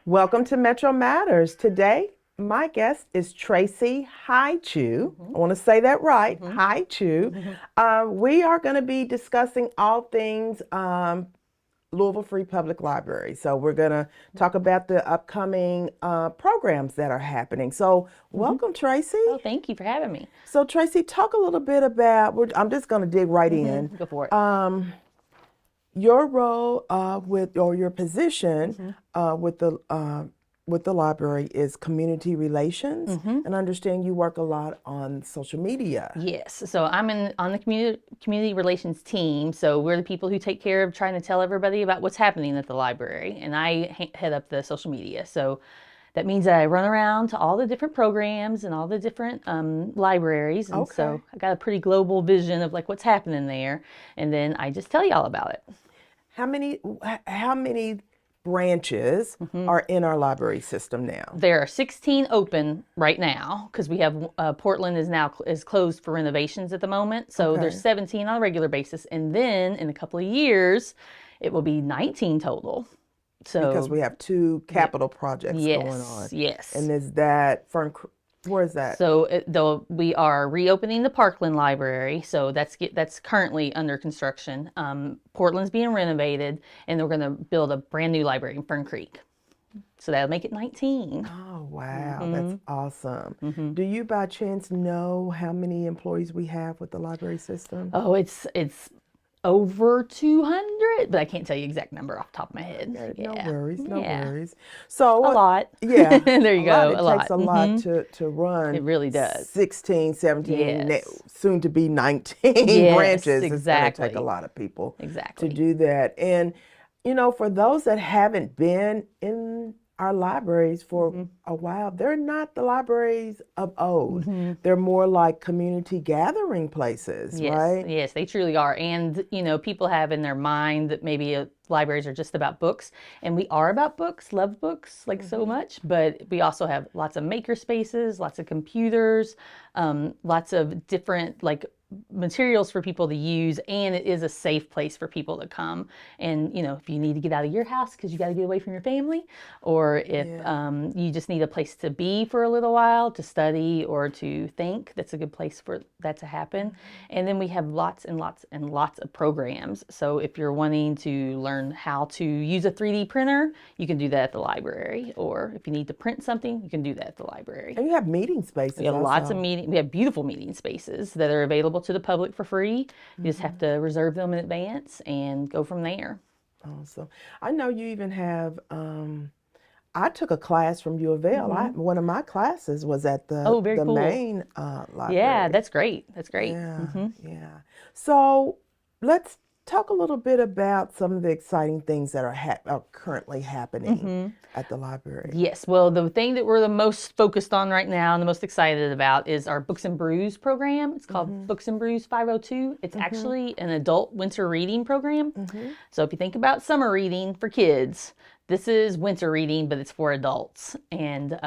Welcome to Metro Matters. Today, my guest is Tracy Heightchew. I want to say that right, Heightchew. We are going to be discussing all things Louisville Free Public Library. So we're going to talk about the upcoming programs that are happening. So welcome, Tracy. Oh, thank you for having me. So Tracy, talk a little bit about, I'm just going to dig right in. Go for it. Your role or your position with the library is community relations, and I understand you work a lot on social media. Yes, so I'm on the community relations team. So we're the people who take care of trying to tell everybody about what's happening at the library, and I head up the social media. So that means that I run around to all the different programs and all the different libraries, and so I got a pretty global vision of like what's happening there, and then I just tell you all about it. How many branches are in our library system now? There are 16 open right now because we have Portland is closed for renovations at the moment. So there's 17 on a regular basis, and then in a couple of years, it will be 19 total. So because we have two capital projects going on. Yes. And is that where is that? So we are reopening the Parkland Library, so that's currently under construction. Portland's being renovated, and we're going to build a brand new library in Fern Creek. So that'll make it 19. Oh, wow. That's awesome. Do you by chance know how many employees we have with the library system? Oh, it's over 200, but I can't tell you exact number off the top of my head. No worries, no worries. So a lot. Yeah. There you go. It takes a lot to run. It really does. 16, 17, soon to be 19 branches. Exactly. It's going to take a lot of people to do that. And, for those that haven't been in our libraries for a while, they're not the libraries of old. They're more like community gathering places, right? Yes, they truly are. And, people have in their mind that maybe libraries are just about books. And we are about books, love books like so much. But we also have lots of maker spaces, lots of computers, lots of different materials for people to use, and it is a safe place for people to come. And if you need to get out of your house because you got to get away from your family, or if you just need a place to be for a little while to study or to think, that's a good place for that to happen. And then we have lots and lots and lots of programs. So if you're wanting to learn how to use a 3D printer, you can do that at the library. Or if you need to print something, you can do that at the library. And you have meeting spaces. We have lots of we have beautiful meeting spaces that are available to the public for free. You just have to reserve them in advance and go from there. Awesome. I know you even have, I took a class from U of L. One of my classes was at the cool. main library. Yeah, that's great. That's great. Yeah. So let's talk a little bit about some of the exciting things that are currently happening at the library. Yes. Well, the thing that we're the most focused on right now and the most excited about is our Books Brews program. It's called Books Brews 502. It's actually an adult winter reading program. So if you think about summer reading for kids, this is winter reading, but it's for adults. And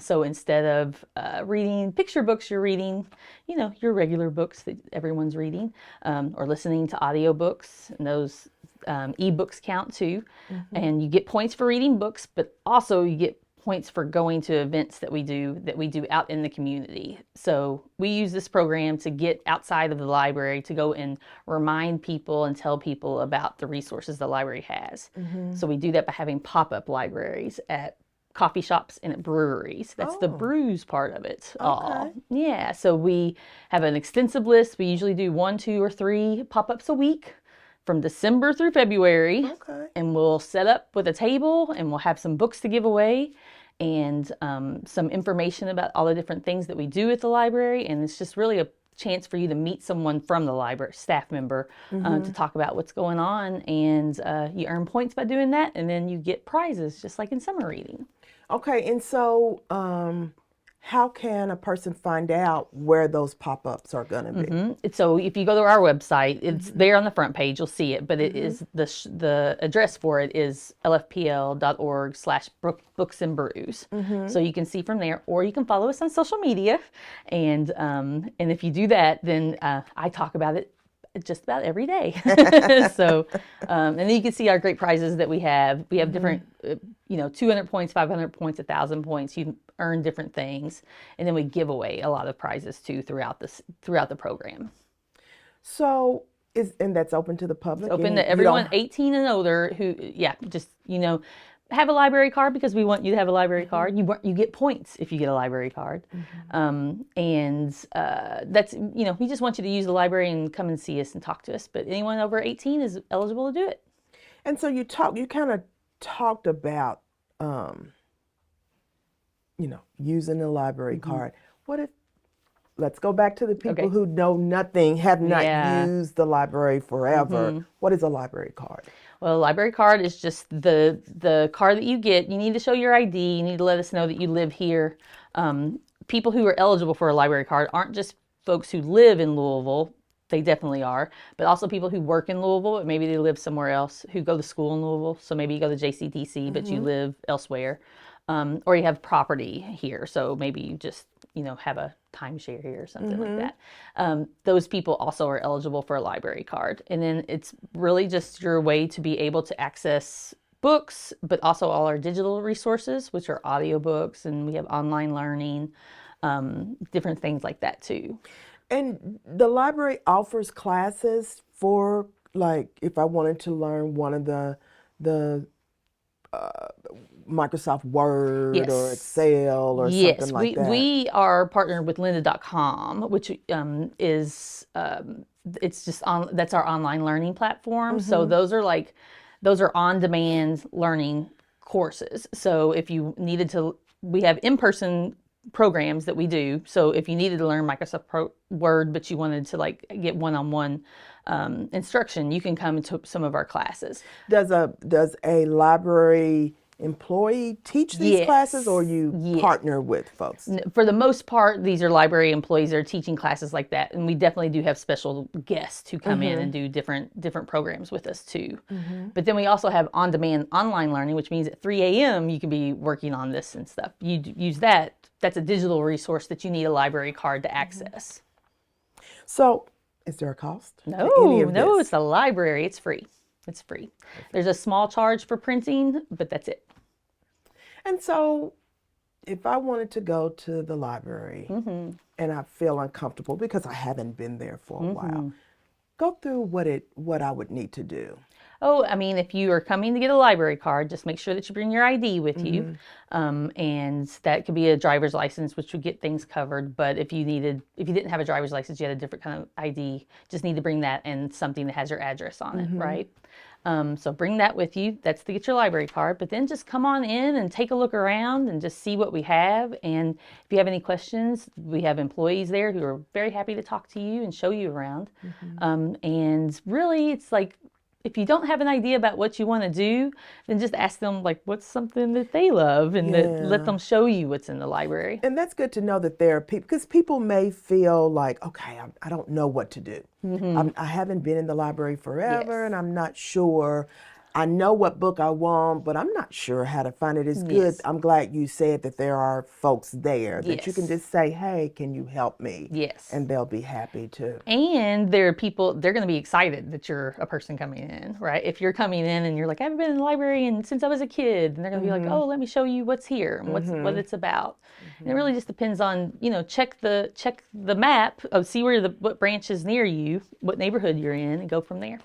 so instead of reading picture books, you're reading, your regular books that everyone's reading, or listening to audiobooks, and those ebooks count too. And you get points for reading books, but also you get points for going to events that we do out in the community. So we use this program to get outside of the library to go and remind people and tell people about the resources the library has. So we do that by having pop-up libraries at coffee shops and at breweries. That's the brews part of it. Yeah, so we have an extensive list. We usually do 1, 2, or 3 pop-ups a week from December through February. And we'll set up with a table, and we'll have some books to give away, and some information about all the different things that we do at the library. And it's just really a chance for you to meet someone from the library, staff member, to talk about what's going on. And you earn points by doing that, and then you get prizes just like in summer reading. Okay, and so how can a person find out where those pop-ups are going to be? So if you go to our website, it's there on the front page, you'll see it, but it is the address for it is lfpl.org/booksandbrews. So you can see from there, or you can follow us on social media. And if you do that, then I talk about it just about every day. So, and then you can see our great prizes that we have. We have different, 200 points, 500 points, 1,000 points. You earn different things. And then we give away a lot of prizes too throughout the program. So, and that's open to the public? It's open to everyone 18 and older who, have a library card, because we want you to have a library card. You get points if you get a library card. That's, we just want you to use the library and come and see us and talk to us. But anyone over 18 is eligible to do it. And so you kind of talked about, using the library card. Let's go back to the people who know nothing, have not used the library forever. What is a library card? Well, a library card is just the card that you get. You need to show your ID. You need to let us know that you live here. People who are eligible for a library card aren't just folks who live in Louisville. They definitely are. But also people who work in Louisville, but maybe they live somewhere else, who go to school in Louisville. So maybe you go to JCDC, but you live elsewhere. Or you have property here. So maybe you just, have a timeshare here or something like that. Those people also are eligible for a library card. And then it's really just your way to be able to access books, but also all our digital resources, which are audiobooks, and we have online learning, different things like that too. And the library offers classes for, like, if I wanted to learn one of the Microsoft Word or Excel or something like that. We are partnered with lynda.com, which is it's just that's our online learning platform. So those are on-demand learning courses. So if you needed to, we have in-person programs that we do. So if you needed to learn Microsoft Word, but you wanted to get one-on-one instruction, you can come to some of our classes. Does a library employee teach these classes, or you partner with folks? For the most part, these are library employees that are teaching classes like that, and we definitely do have special guests who come in and do different programs with us too. But then we also have on-demand online learning, which means at 3 a.m. you can be working on this and stuff. You use that. That's a digital resource that you need a library card to access. So, is there a cost? No, it's a library. It's free. It's free. There's a small charge for printing, but that's it. And so, if I wanted to go to the library and I feel uncomfortable because I haven't been there for a while, go through what I would need to do. Oh, I mean, if you are coming to get a library card, just make sure that you bring your ID with you. And that could be a driver's license, which would get things covered. But if you didn't have a driver's license, you had a different kind of ID, just need to bring that and something that has your address on it, right? So bring that with you. That's to get your library card. But then just come on in and take a look around and just see what we have. And if you have any questions, we have employees there who are very happy to talk to you and show you around. And really, it's like, if you don't have an idea about what you want to do, then just ask them, what's something that they love, and let them show you what's in the library. And that's good to know that there are people, because people may feel like, okay, I don't know what to do. I haven't been in the library forever, and I'm not sure. I know what book I want, but I'm not sure how to find it. It's good. I'm glad you said that there are folks there that you can just say, hey, can you help me? Yes. And they'll be happy to. And there are people, they're going to be excited that you're a person coming in, right? If you're coming in and you're like, I haven't been in the library since I was a kid, and they're going to be like, oh, let me show you what's here and what it's about. And it really just depends on, check the map of see what branch is near you, what neighborhood you're in, and go from there.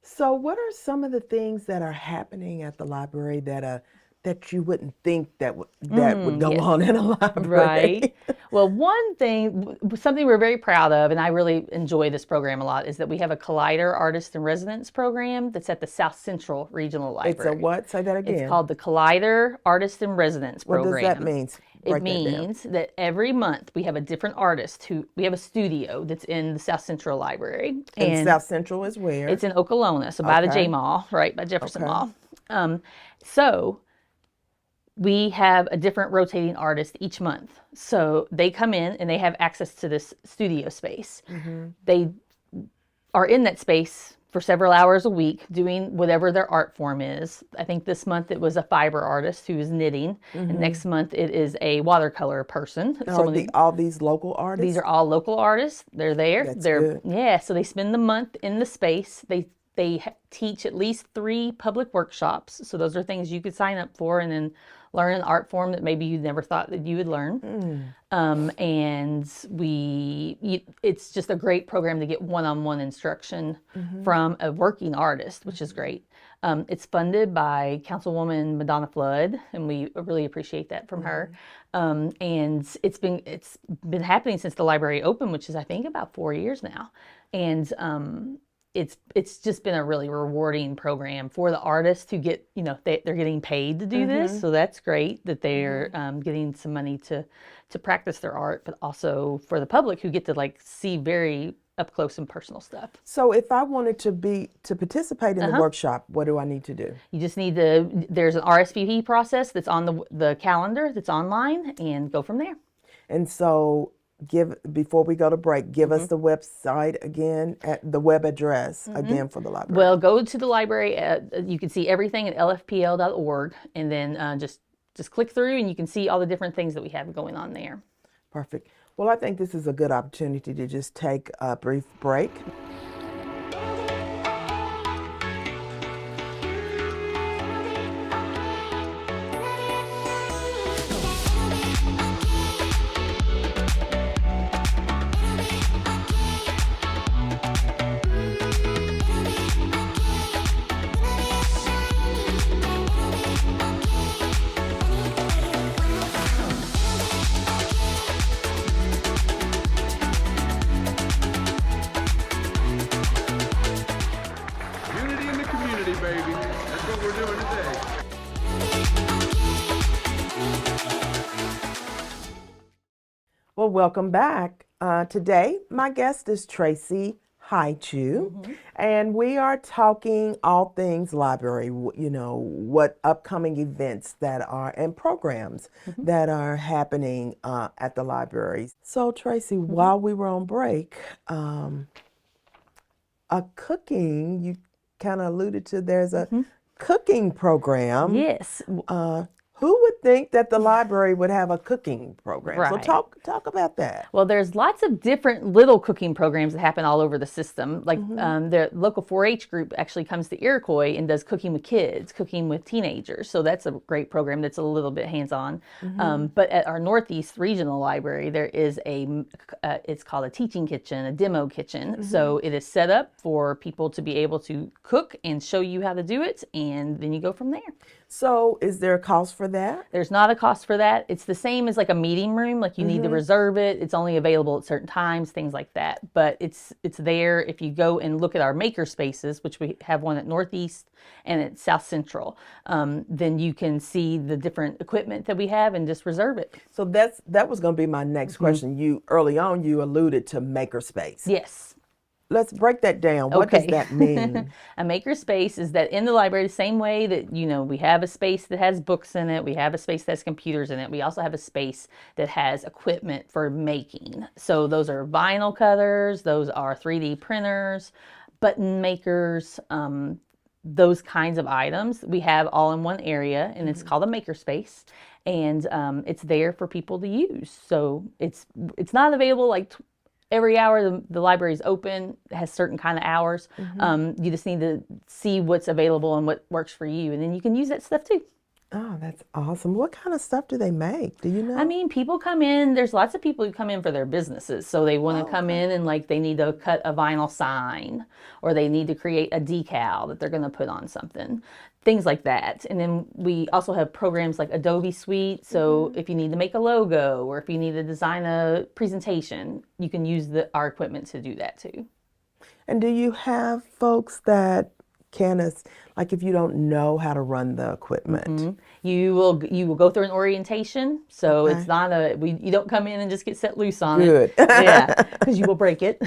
So what are some of the things that are happening at the library that you wouldn't think that would go on in a library? Right. Well, something we're very proud of, and I really enjoy this program a lot, is that we have a Collider Artist in Residence program that's at the South Central Regional Library. It's a what? Say that again. It's called the Collider Artist in Residence program. What does that mean? It means that every month we have a different artist we have a studio that's in the South Central Library. And South Central is where? It's in Okolona, so by the J Mall, right, by Jefferson Mall. So we have a different rotating artist each month. So they come in and they have access to this studio space. They are in that space for several hours a week doing whatever their art form is. I think this month it was a fiber artist who is knitting, and next month it is a watercolor person. Are all these local artists? These are all local artists. They're there. That's good. Yeah, so they spend the month in the space. They teach at least 3 public workshops. So those are things you could sign up for and then learn an art form that maybe you never thought that you would learn. And it's just a great program to get one-on-one instruction from a working artist, which is great. It's funded by Councilwoman Madonna Flood, and we really appreciate that from her. And it's been happening since the library opened, which is I think about 4 years now. And it's just been a really rewarding program for the artists who get, they're getting paid to do this. So that's great that they're getting some money to practice their art, but also for the public who get to see very up close and personal stuff. So if I wanted to participate in the workshop, what do I need to do? You just need there's an RSVP process that's on the calendar that's online, and go from there. And so before we go to break, give us the website again, the web address again for the library. Well, go to the library. You can see everything at lfpl.org, and then just click through, and you can see all the different things that we have going on there. Perfect. Well, I think this is a good opportunity to just take a brief break. Baby. That's what we're doing today. Well, welcome back. Today, my guest is Tracy Heightchew, and we are talking all things library, what upcoming events and programs that are happening at the library. So, Tracy, while we were on break, you kind of alluded to, there's a cooking program. Yes. Who would think that the library would have a cooking program? Right. So talk about that. Well, there's lots of different little cooking programs that happen all over the system. Like the local 4-H group actually comes to Iroquois and does cooking with kids, cooking with teenagers. So that's a great program that's a little bit hands-on. But at our Northeast Regional Library, there is it's called a teaching kitchen, a demo kitchen. So it is set up for people to be able to cook and show you how to do it, and then you go from there. So is there a cost for that? There's not a cost for that. It's the same as like a meeting room. Like you need to reserve it. It's only available at certain times, things like that. But it's there. If you go and look at our maker spaces, which we have one at Northeast and at South Central, then you can see the different equipment that we have and just reserve it. So that was going to be my next question. Early on you alluded to makerspace. Yes. Let's break that down. What does that mean? A maker space is that in the library, the same way that, we have a space that has books in it, we have a space that has computers in it, we also have a space that has equipment for making. So those are vinyl cutters, those are 3D printers, button makers, those kinds of items we have all in one area, and it's called a maker space, and it's there for people to use. So it's not available like every hour the library is open. It has certain kind of hours. You just need to see what's available and what works for you, and then you can use that stuff too. Oh, that's awesome. What kind of stuff do they make? Do you know? I mean, people come in, there's lots of people who come in for their businesses. So they want to come in and they need to cut a vinyl sign, or they need to create a decal that they're going to put on something. Things like that. And then we also have programs like Adobe Suite. So if you need to make a logo, or if you need to design a presentation, you can use our equipment to do that too. And do you have folks that like if you don't know how to run the equipment? You will go through an orientation, so Okay. it's not you don't come in and just get set loose on Good. it. Yeah, because you will break it.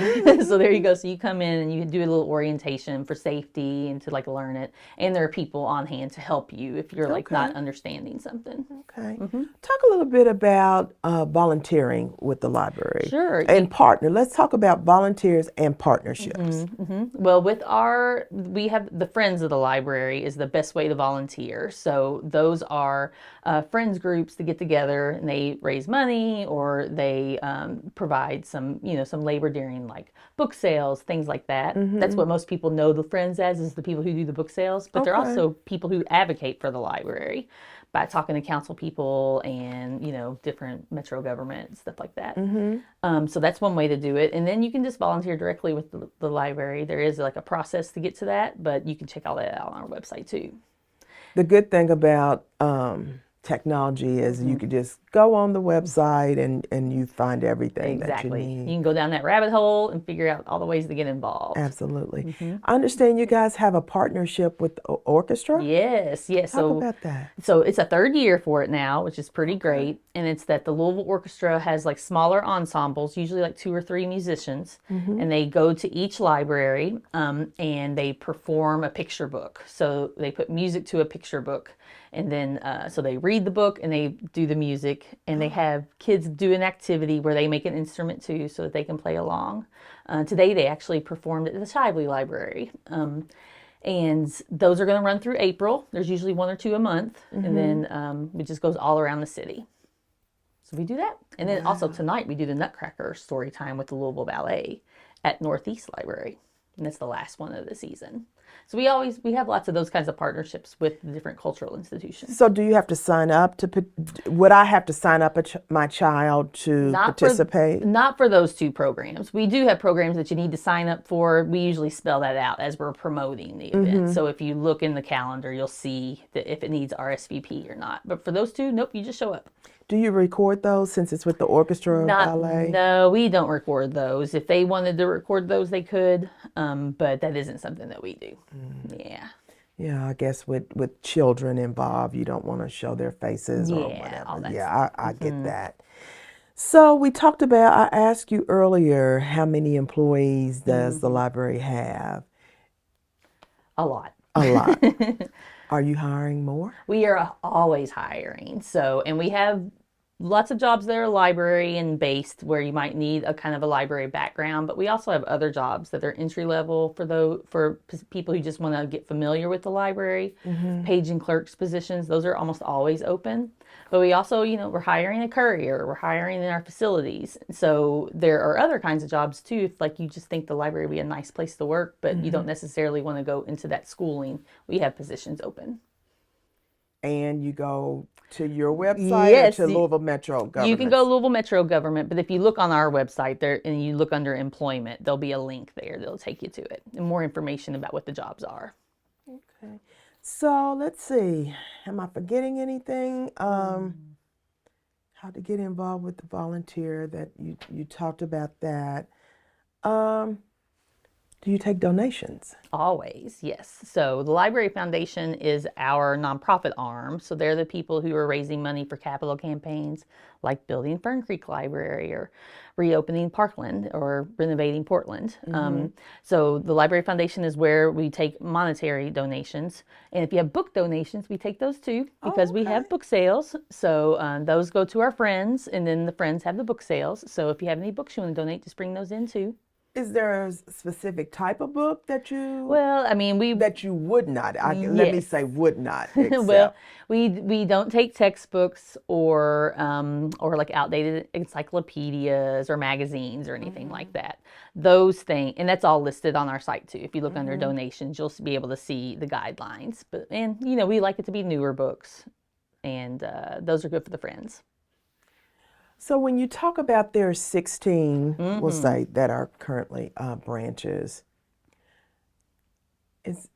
So there you go. So you come in and you do a little orientation for safety and to like learn it. And there are people on hand to help you if you're like not understanding something. Okay. Talk a little bit about volunteering with the library. Sure. And let's talk about volunteers and partnerships. Well, we have the Friends of the Library is the best way to volunteer. So those are friends groups to get together and they raise money or they provide some labor during like book sales, things like that. That's what most people know the Friends as, is the people who do the book sales. But they're also people who advocate for the library by talking to council people and different metro government stuff like that. So that's one way to do it, and then you can just volunteer directly with the library. There is like a process to get to that, but you can check all that out on our website too. The good thing about technology is you could just go on the website and you find everything that you Exactly. need. You can go down that rabbit hole and figure out all the ways to get involved. Absolutely. I understand you guys have a partnership with the orchestra. Yes. Talk about that. So it's a third year for it now, which is pretty great. And it's that the Louisville Orchestra has like smaller ensembles, usually like 2 or 3 musicians, and they go to each library and they perform a picture book. So they put music to a picture book, and then so they read the book and they do the music, and they have kids do an activity where they make an instrument too so that they can play along. Today they actually performed at the Shively Library. And those are going to run through April. There's usually 1 or 2 a month. And then it just goes all around the city. So we do that. And then also tonight we do the Nutcracker story time with the Louisville Ballet at Northeast Library. And that's the last one of the season. So we have lots of those kinds of partnerships with the different cultural institutions. So do you have to sign up would I have to sign up my child to participate? Not for those 2 programs. We do have programs that you need to sign up for. We usually spell that out as we're promoting the event. So if you look in the calendar, you'll see that if it needs RSVP or not. But for those 2, nope, you just show up. Do you record those since it's with the orchestra or ballet? No, we don't record those. If they wanted to record those, they could, but that isn't something that we do. Yeah. Yeah, I guess with children involved, you don't want to show their faces or whatever. All that Yeah, I get that. So we talked about, I asked you earlier, how many employees does the library have? A lot. A lot. Are you hiring more? We are always hiring. And we have lots of jobs that are library and based where you might need a kind of a library background, but we also have other jobs that are entry level for people who just want to get familiar with the library. Page and clerks positions, those are almost always open. But we also, we're hiring a courier, we're hiring in our facilities. So there are other kinds of jobs too, if like you just think the library would be a nice place to work, but you don't necessarily want to go into that schooling. We have positions open. And you go to your website or to Louisville Metro Government? You can go Louisville Metro Government, but if you look on our website there and you look under employment, there'll be a link there that'll take you to it and more information about what the jobs are. Okay. So let's see. Am I forgetting anything? How to get involved with the volunteer that you talked about that. Do you take donations? Always, yes. So the Library Foundation is our nonprofit arm. So they're the people who are raising money for capital campaigns like building Fern Creek Library or reopening Parkland or renovating Portland. So the Library Foundation is where we take monetary donations. And if you have book donations, we take those too because we have book sales. So those go to our friends, and then the friends have the book sales. So if you have any books you want to donate, just bring those in too. Is there a specific type of book that you? Well, I mean, that you would not. Let me say would not. Accept. Well, we don't take textbooks or like outdated encyclopedias or magazines or anything like that. Those things, and that's all listed on our site too. If you look under donations, you'll be able to see the guidelines. And we like it to be newer books, and those are good for the friends. So when you talk about there are 16, we'll say, that are currently branches,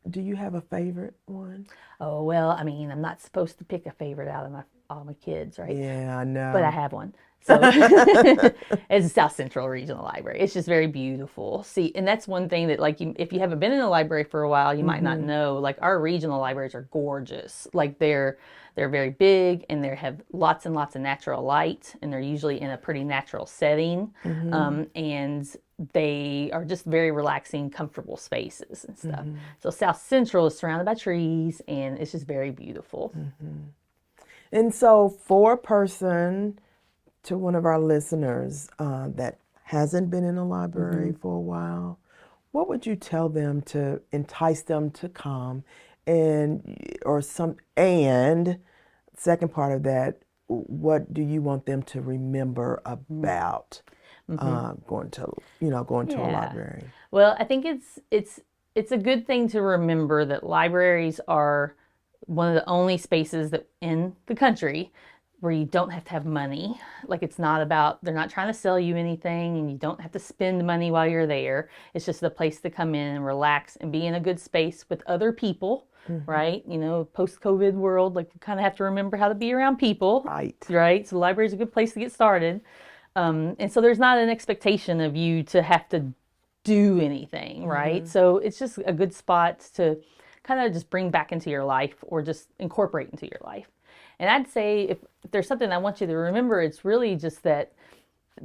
do you have a favorite one? Oh, well, I mean, I'm not supposed to pick a favorite out of all my kids, right? Yeah, I know. But I have one. So it's a South Central Regional Library. It's just very beautiful. See, and that's one thing that, like, if you haven't been in a library for a while, you might not know. Like, our regional libraries are gorgeous. Like, they're very big, and they have lots and lots of natural light, and they're usually in a pretty natural setting. And they are just very relaxing, comfortable spaces and stuff. So South Central is surrounded by trees, and it's just very beautiful. And so for a person, to one of our listeners that hasn't been in a library for a while, what would you tell them to entice them to come? And second part of that, what do you want them to remember about going to a library? Well, I think it's a good thing to remember that libraries are one of the only spaces that in the country where you don't have to have money. Like, it's not about, they're not trying to sell you anything, and you don't have to spend money while you're there. It's just a place to come in and relax and be in a good space with other people, right? You know, post-COVID world, like, you kind of have to remember how to be around people. Right? So the library is a good place to get started. And so there's not an expectation of you to have to do anything, right? So it's just a good spot to kind of just bring back into your life, or just incorporate into your life. And I'd say if there's something I want you to remember, it's really just that,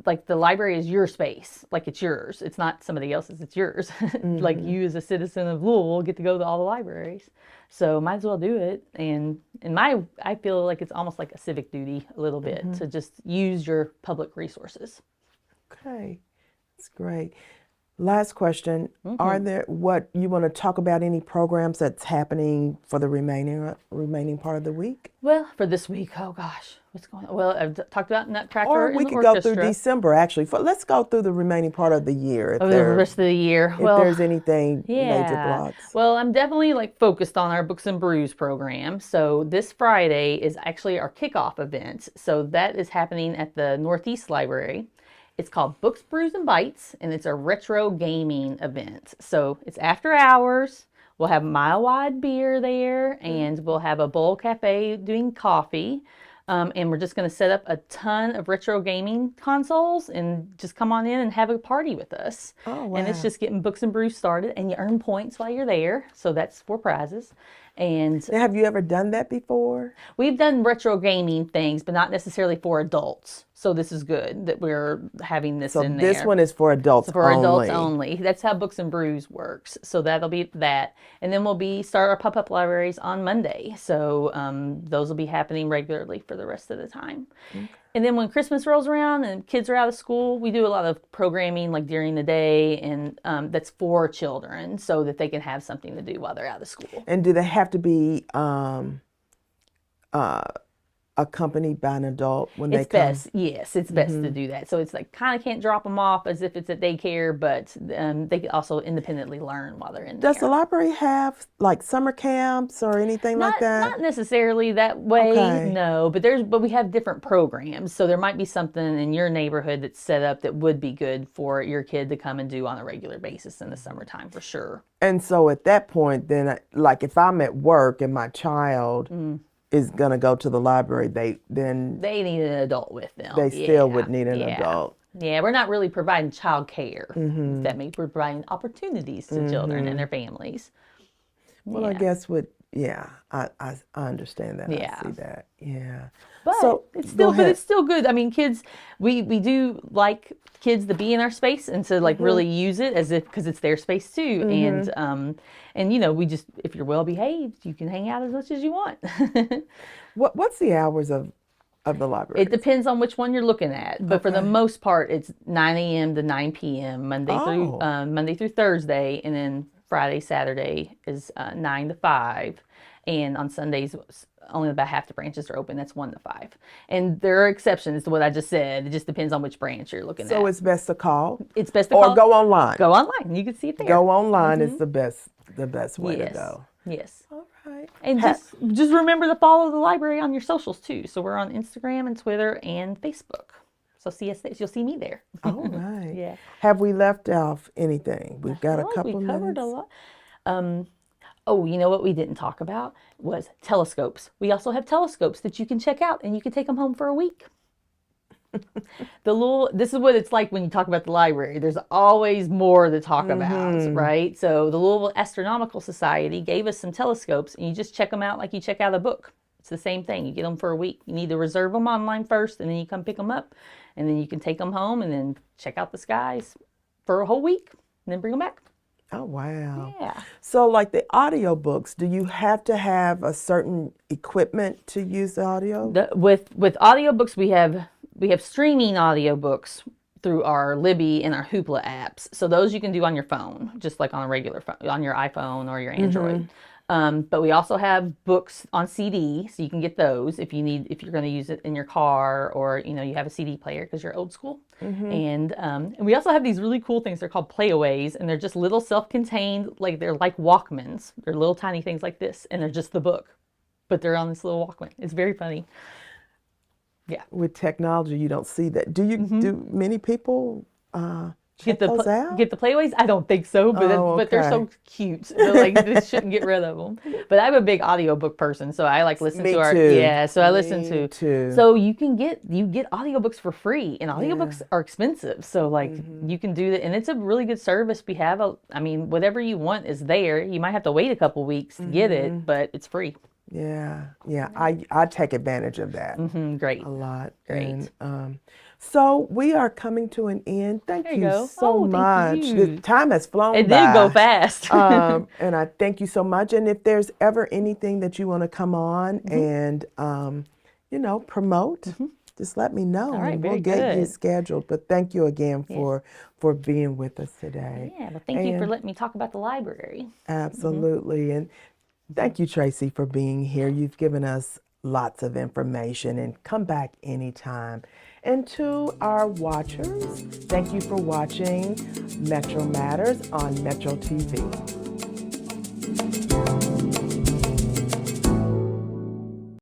like, the library is your space. Like, it's yours. It's not somebody else's, it's yours. Like, you as a citizen of Louisville get to go to all the libraries. So might as well do it. And I feel like it's almost like a civic duty a little bit to just use your public resources. Okay, that's great. Last question. Are there, what you want to talk about, any programs that's happening for the remaining part of the week? Well, for this week, oh gosh, what's going on? Well, I've talked about Nutcracker Or and we the could go orchestra. through December, actually. Let's go through the remaining part of the year. The rest of the year. If there's anything major blocks. Well, I'm definitely, like, focused on our Books and Brews program. So this Friday is actually our kickoff event. So that is happening at the Northeast Library. It's called Books, Brews, and Bites, and it's a retro gaming event. So it's after hours. We'll have Mile Wide beer there, and we'll have a bowl cafe doing coffee. And we're just going to set up a ton of retro gaming consoles and just come on in and have a party with us. Oh, wow. And it's just getting Books and Brews started, and you earn points while you're there. So that's 4 prizes. And Now, have you ever done that before? we've done retro gaming things, but not necessarily for adults. So this is good that we're having this in there. So this one is for adults For only. adults only. That's how Books and Brews works. So that'll be that. And then we'll start our pop-up libraries on Monday. So those will be happening regularly for the rest of the time. Okay. And then when Christmas rolls around and kids are out of school, we do a lot of programming, like, during the day, and that's for children so that they can have something to do while they're out of school. And do they have to be accompanied by an adult when they come? It's best, yes, it's best to do that. So it's like, kind of can't drop them off as if it's at daycare, but they can also independently learn while they're in there. Does the library have, like, summer camps or anything like that? Not necessarily that way, Okay. no. But we have different programs, so there might be something in your neighborhood that's set up that would be good for your kid to come and do on a regular basis in the summertime, for sure. And so at that point, then, like, if I'm at work and my child is going to go to the library, they need an adult with them. They still would need an adult. Yeah, we're not really providing child care. If that means we're providing opportunities to children and their families. Well, I guess I understand that. Yeah. I see that. Yeah. But so it's still good. I mean, kids, we do like kids to be in our space and to, like, really use it because it's their space too. And you know, if you're well behaved, you can hang out as much as you want. What's the hours of the library? It depends on which one you're looking at, but for the most part, it's 9 a.m. to 9 p.m. Monday through Thursday, and then Friday, Saturday is 9 to 5, and on Sundays only about half the branches are open. That's 1 to 5, and there are exceptions to what I just said. It just depends on which branch you're looking at. So it's best to call. It's best to call or go online. Go online. You can see it there. Go online is the best way to go. Yes. All right. And just remember to follow the library on your socials too. So we're on Instagram and Twitter and Facebook. So see us there. You'll see me there. All right. Yeah. Have we left off anything? We've got a couple we minutes. covered a lot. Oh, you know what we didn't talk about was telescopes. We also have telescopes that you can check out and you can take them home for a week. This is what it's like when you talk about the library. There's always more to talk about, right? So the Louisville Astronomical Society gave us some telescopes, and you just check them out like you check out a book. It's the same thing. You get them for a week. You need to reserve them online first, and then you come pick them up, and then you can take them home and then check out the skies for a whole week, and then bring them back. Oh, wow. Yeah. So like the audiobooks, do you have to have a certain equipment to use the audio? With audiobooks, we have streaming audiobooks through our Libby and our Hoopla apps. So those you can do on your phone, just like on a regular phone, on your iPhone or your Android. But we also have books on CD, so you can get those if you're going to use it in your car, or you have a CD player because you're old school. And we also have these really cool things. They're called playaways, and they're just little self-contained, like they're like Walkmans. They're little tiny things like this, and they're just the book, but they're on this little Walkman. It's very funny. Yeah. With technology, you don't see that. Do many people check those out? Get the playaways? I don't think so, but they're so cute. So like this shouldn't get rid of them. But I'm a big audiobook person, so I like listen to our too. So I listen to too. So you get audiobooks for free, and audiobooks are expensive. So like you can do that, and it's a really good service. We have whatever you want is there. You might have to wait a couple weeks to get it, but it's free. Yeah. I take advantage of that. Great. A lot. Great. And, so we are coming to an end. Thank you so much. Thank you. The time has flown by. It did go fast. And I thank you so much. And if there's ever anything that you want to come on and promote, just let me know. All right, and very we'll get you good. scheduled. But thank you again for being with us today. Yeah, well, thank you for letting me talk about the library. Absolutely. And thank you, Tracy, for being here. You've given us lots of information, and come back anytime. And to our watchers, thank you for watching Metro Matters on Metro TV.